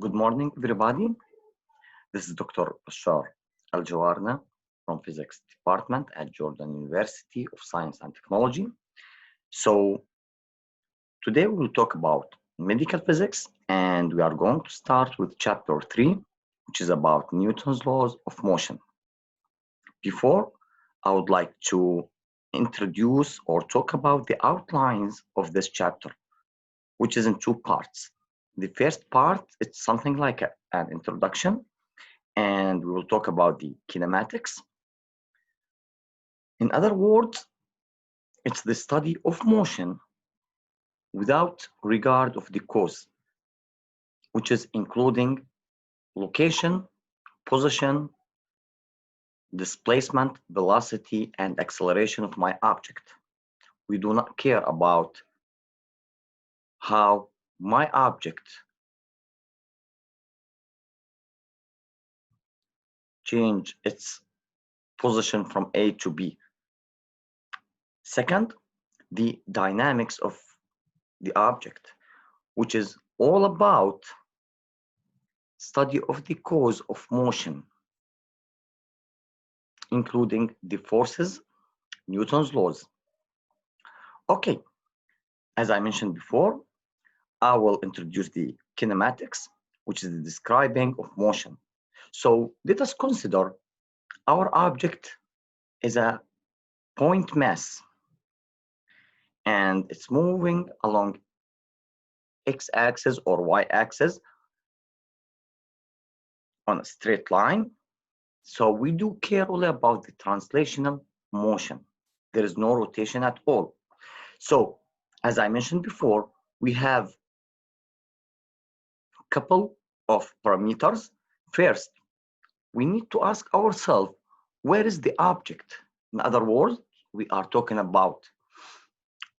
Good morning, everybody. This is Dr. Bashar Al-Jawarna from Physics Department at Jordan University of Science and Technology. So today we will talk about medical physics, and we are going to start with chapter 3, which is about Newton's laws of motion. Before, I would like to introduce or talk about the outlines of this chapter, which is in two parts. The first part, it's something like an introduction, and we will talk about the kinematics. In other words, it's the study of motion without regard of the cause, which is including location, position, displacement, velocity, and acceleration of my object. We do not care about how my object change its position from A to B. Second, the dynamics of the object, which is all about study of the cause of motion, including the forces, Newton's laws. Okay, as I mentioned before, I will introduce the kinematics, which is the describing of motion. So let us consider our object is a point mass, and it's moving along x-axis or y-axis on a straight line. So we do care only about the translational motion. There is no rotation at all. So as I mentioned before, we have a couple of parameters. First, we need to ask ourselves, where is the object? In other words, we are talking about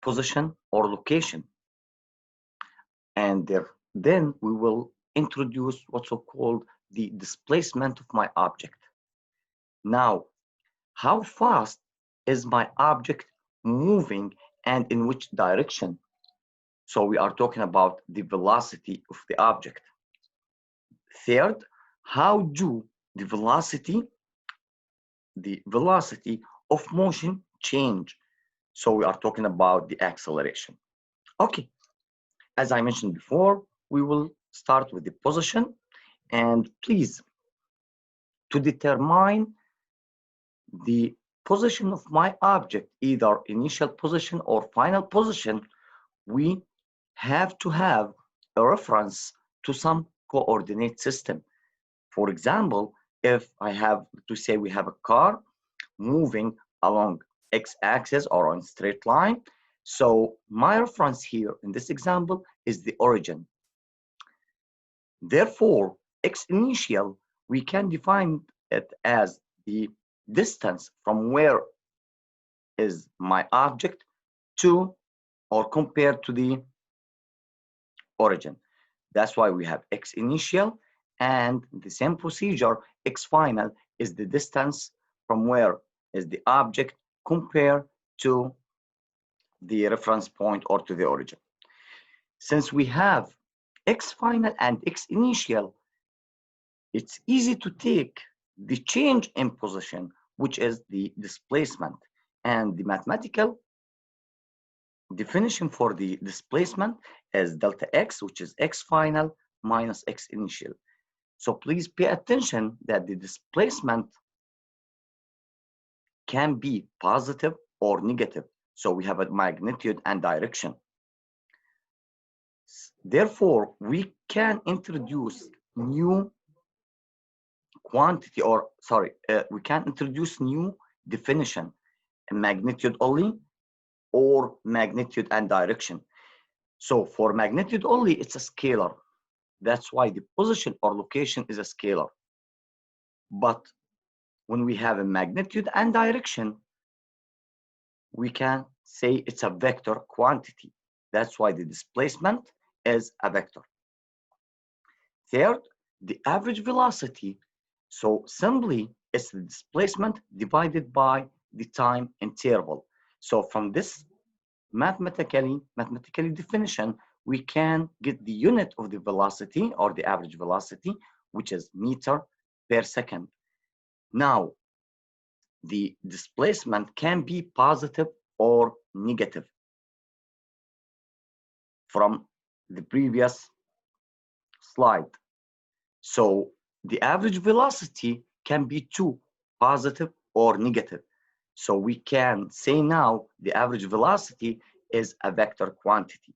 position or location. And then we will introduce what's called the displacement of my object. Now, how fast is my object moving and in which direction? So we are talking about the velocity of the object. Third, how do the velocity of motion change? So we are talking about the acceleration. Okay, as I mentioned before, we will start with the position, and please, to determine the position of my object, either initial position or final position, we have to have a reference to some coordinate system. For example, if I have to say we have a car moving along x-axis or on straight line, so my reference here in this example is the origin. Therefore, x initial, we can define it as the distance from where is my object to or compared to the origin. That's why we have x initial, and the same procedure, x final is the distance from where is the object compared to the reference point or to the origin. Since we have x final and x initial, it's easy to take the change in position, which is the displacement, and the mathematical definition for the displacement is delta x, which is x final minus x initial. So please pay attention that the displacement can be positive or negative. So we have a magnitude and direction. Therefore, we can introduce new quantity, or sorry, we can introduce new definition, magnitude only or magnitude and direction. So for magnitude only, it's a scalar. That's why the position or location is a scalar. But when we have a magnitude and direction, we can say it's a vector quantity. That's why the displacement is a vector. Third, the average velocity. So simply, it's the displacement divided by the time interval. So from this mathematically definition, we can get the unit of the velocity or the average velocity, which is meter per second. Now, the displacement can be positive or negative from the previous slide. So the average velocity can be two, positive or negative. So we can say now the average velocity is a vector quantity.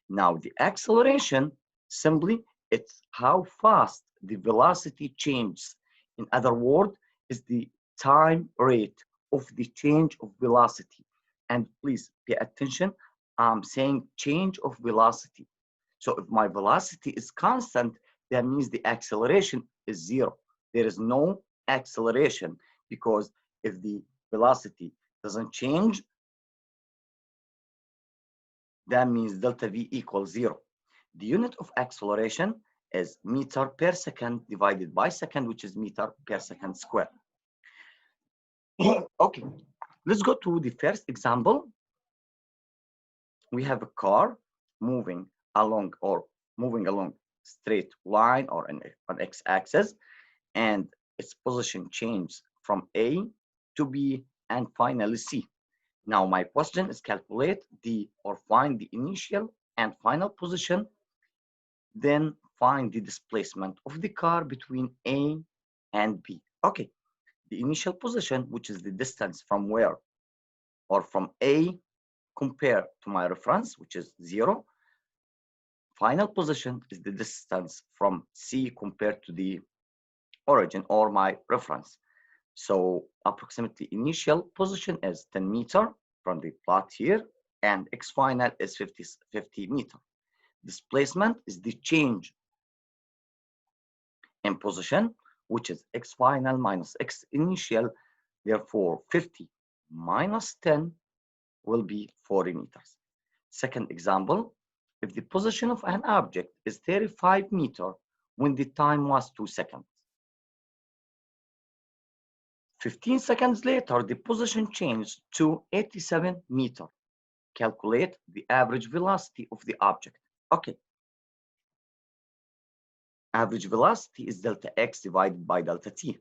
Now the acceleration, simply it's how fast the velocity changes. In other words, is the time rate of the change of velocity. And please pay attention, I'm saying change of velocity. So if my velocity is constant, that means the acceleration is zero. There is no acceleration, because if the velocity doesn't change, that means delta V equals zero. The unit of acceleration is meter per second divided by second, which is meter per second square. Okay, let's go to the first example. We have a car moving along straight line or an x-axis, and its position changes from A to B and finally C. Now my question is calculate or find the initial and final position, then find the displacement of the car between A and B. Okay, the initial position, which is the distance from where or from A compared to my reference, which is 0. Final position is the distance from C compared to the origin or my reference. So approximately initial position is 10 meter from the plot here, and x final is 50 meter. Displacement is the change in position, which is x final minus x initial. Therefore, 50 minus 10 will be 40 meters. Second example, if the position of an object is 35 meters when the time was 2 seconds. 15 seconds later, the position changed to 87 meters. Calculate the average velocity of the object. Okay. Average velocity is delta x divided by delta t.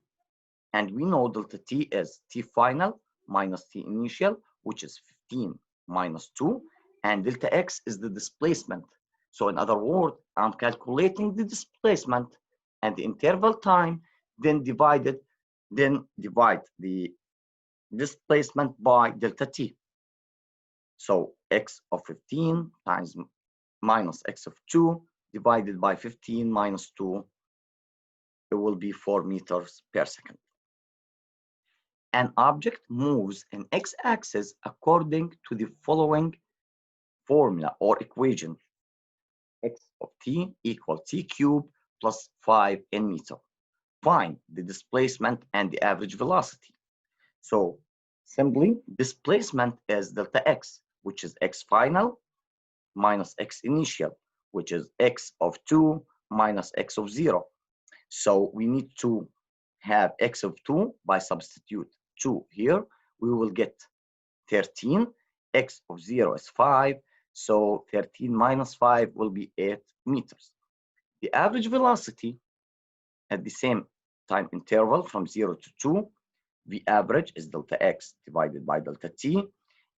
And we know delta t is t final minus t initial, which is 15 minus 2. And delta x is the displacement. So in other words, I'm calculating the displacement and the interval time, then divide the displacement by delta t. So x of 15 times minus x of 2 divided by 15 minus 2, it will be 4 meters per second. An object moves in x-axis according to the following formula or equation. X of t equals t cubed plus 5 in meter. Find the displacement and the average velocity. So simply displacement is delta x, which is x final minus x initial, which is x of 2 minus x of 0. So we need to have x of 2 by substitute 2 here. We will get 13. X of 0 is 5. So 13 minus 5 will be 8 meters. The average velocity at the same time interval from 0 to 2, the average is delta x divided by delta t,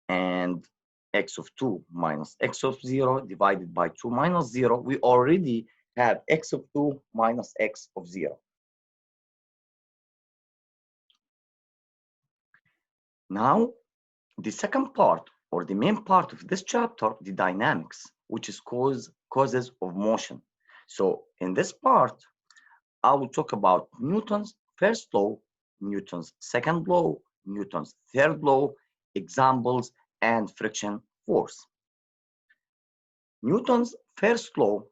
and x of 2 minus x of 0 divided by 2 minus 0. We already have x of 2 minus x of 0. Now, the second part or the main part of this chapter, the dynamics, which is causes of motion. So in this part, I will talk about Newton's first law, Newton's second law, Newton's third law, examples, and friction force. Newton's first law,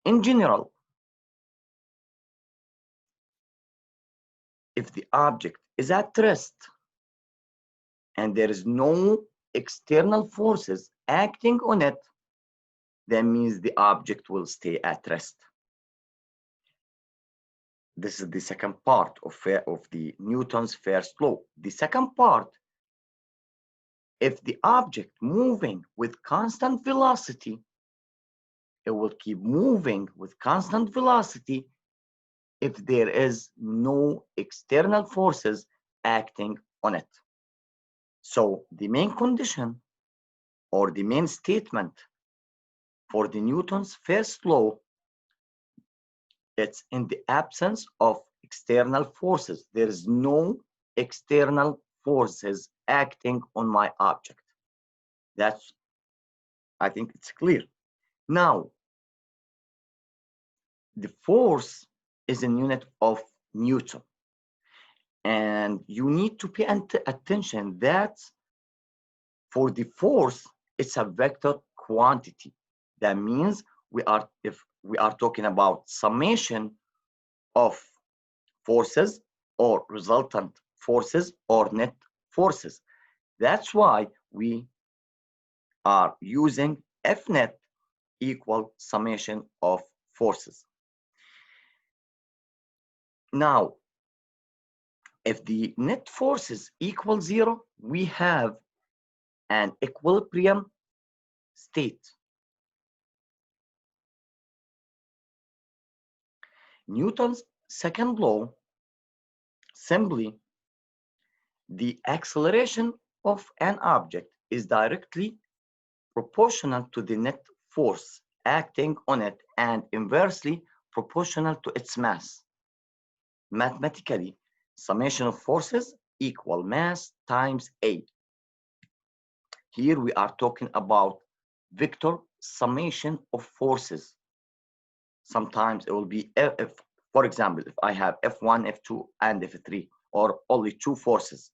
in general, if the object is at rest and there is no external forces acting on it, that means the object will stay at rest. This is the second part of the Newton's first law. The second part, If the object moving with constant velocity, it will keep moving with constant velocity if there is no external forces acting on it. So the main condition or the main statement for the Newton's first law, it's in the absence of external forces. There is no external forces acting on my object. That's, I think it's clear. Now, the force is in unit of Newton. And you need to pay attention that for the force, it's a vector quantity. That means if we are talking about summation of forces or resultant forces or net forces. That's why we are using F net equal summation of forces. Now, if the net forces equal 0, we have an equilibrium state. Newton's second law, simply the acceleration of an object is directly proportional to the net force acting on it and inversely proportional to its mass. Mathematically, summation of forces equal mass times A. Here we are talking about vector summation of forces. Sometimes it will be, for example, if I have F1, F2, and F3, or only two forces.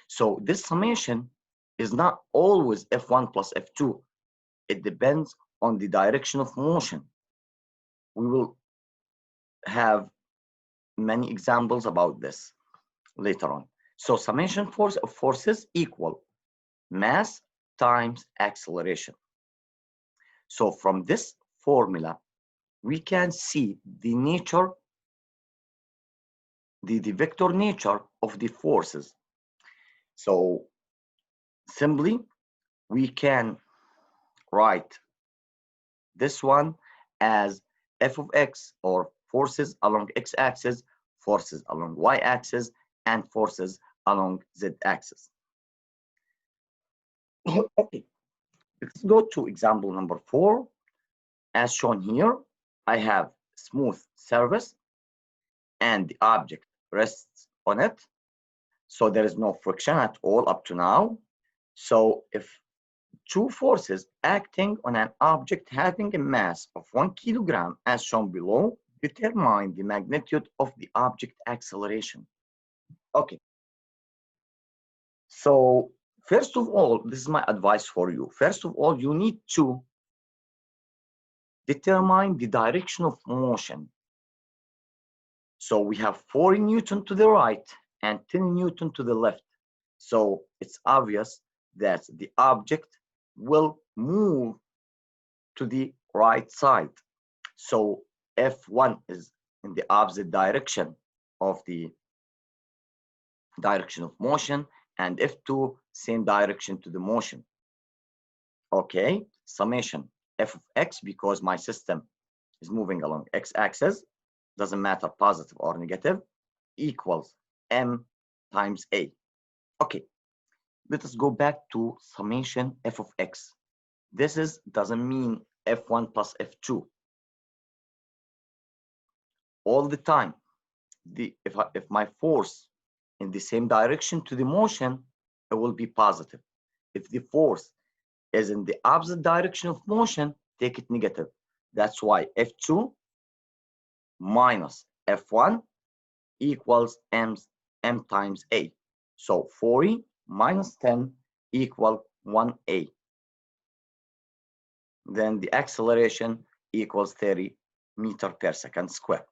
So this summation is not always F1 plus F2. It depends on the direction of motion. We will have many examples about this later on. So summation force of forces equal mass times acceleration. So from this formula, we can see the nature, the vector nature of the forces. So simply, we can write this one as f of x, or forces along x-axis, forces along y-axis, and forces along z-axis. Okay, let's go to example number 4. As shown here, I have smooth surface and the object rests on it. So there is no friction at all up to now. So if two forces acting on an object having a mass of 1 kilogram, as shown below, determine the magnitude of the object acceleration. Okay. So first of all, this is my advice for you. First of all, you need to determine the direction of motion. So we have 4 Newton to the right and 10 Newton to the left. So it's obvious that the object will move to the right side. So F1 is in the opposite direction of the direction of motion, and F2 same direction to the motion. Okay, summation f of x, because my system is moving along x-axis, doesn't matter positive or negative, equals m times a. Okay, let us go back to summation f of x. This doesn't mean f1 plus f2. All the time, if my force in the same direction to the motion, it will be positive. If the force is in the opposite direction of motion, take it negative. That's why F2 minus F1 equals m times A. So 40 minus 10 equal 1A. Then the acceleration equals 30 meters per second square.